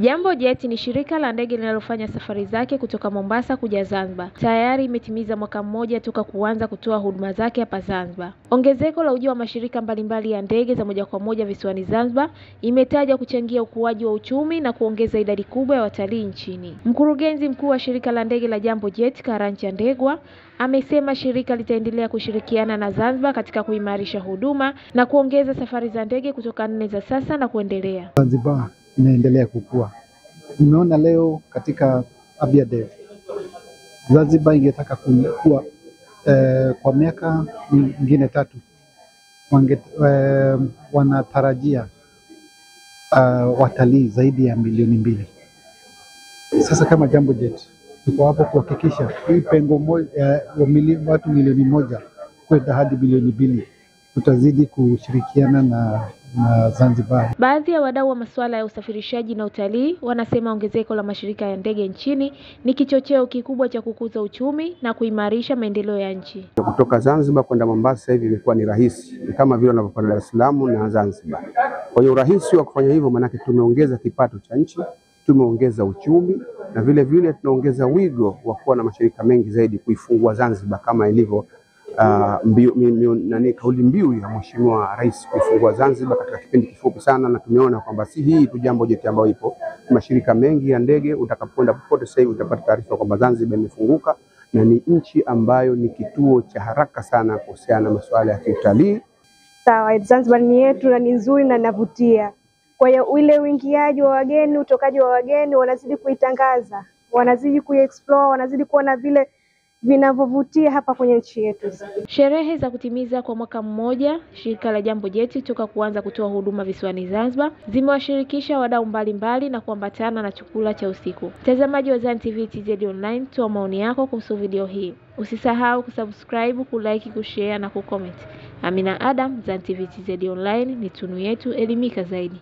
Jambo Jet ni shirika la ndege linalofanya safari zake kutoka Mombasa kuja Zanzibar. Tayari imetimiza mwaka mmoja toka kuanza kutoa huduma zake hapa Zanzibar. Ongezeko la ujio wa mashirika mbalimbali ya ndege za moja kwa moja visiwani Zanzibar imetaja kuchangia ukuaji wa uchumi na kuongeza idadi kubwa ya watalii nchini. Mkurugenzi mkuu wa shirika la ndege la Jambo Jet, Karanja Ndegwa, amesema shirika litaendelea kushirikiana na Zanzibar katika kuimarisha huduma na kuongeza safari za ndege kutoka 4 za sasa na kuendelea. Zanzibar inaendelea kukua. Nimeona leo katika Abiadev Zanzibar ingetaka kukua kwa miaka mingine 3 wanatarajia watalii zaidi ya milioni 2. Sasa kama Jambo Jet tuko hapo kuhakikisha hii pengo moja watu milioni 1 kwenda hadi milioni 2 tutazidi kushirikiana na Zanzibar. Baadhi ya wadau wa masuala ya usafirishaji na utalii wanasema ongezeko la mashirika ya ndege nchini ni kichocheo kikubwa cha kukuza uchumi na kuimarisha maendeleo ya nchi. Kutoka Zanzibar kwenda Mombasa hivi imekuwa ni rahisi, ni kama vile unavyokwenda Dar es Salaam na Zanzibar. Kwa hiyo urahisi wa kufanya hivyo maana tumeongeza kipato cha nchi, tumeongeza uchumi na vile vile tunaongeza wigo wa kuwa na mashirika mengi zaidi kuifungua Zanzibar kama ilivyo kauli mbiu ya Mheshimiwa Rais kuifungua Zanzibar katika kipindi kifupi sana, na tumeona kwamba si hii tu Jambo Jet ambayo ipo, mashirika mengi ya ndege. Utakapokwenda popote sasa hivi utapata taarifa kwamba Zanzibar imefunguka na ni nchi ambayo ni kituo cha haraka sana kuhusiana na masuala ya kiutalii. Sawa, Zanzibar ni yetu na ni nzuri na inavutia. Kwa hiyo ule uingiaji wa wageni, utokaji wa wageni wanazidi kuitangaza, wanazidi kuexplore, wanazidi kuona vile vinavyovutia hapa kwenye nchi yetu. Sherehe za kutimiza kwa mwaka mmoja shirika la Jambo Jet toka kuanza kutoa huduma visiwani Zanzibar zimewashirikisha wadau mbalimbali na kuambatana na chakula cha usiku. Mtazamaji wa ZanTV TZ Online, toa maoni yako kuhusu video hii. Usisahau kusubscribe, kulike, kushare na kucomment. Amina Adam, ZanTV TZ Online, ni tunu yetu, elimika zaidi.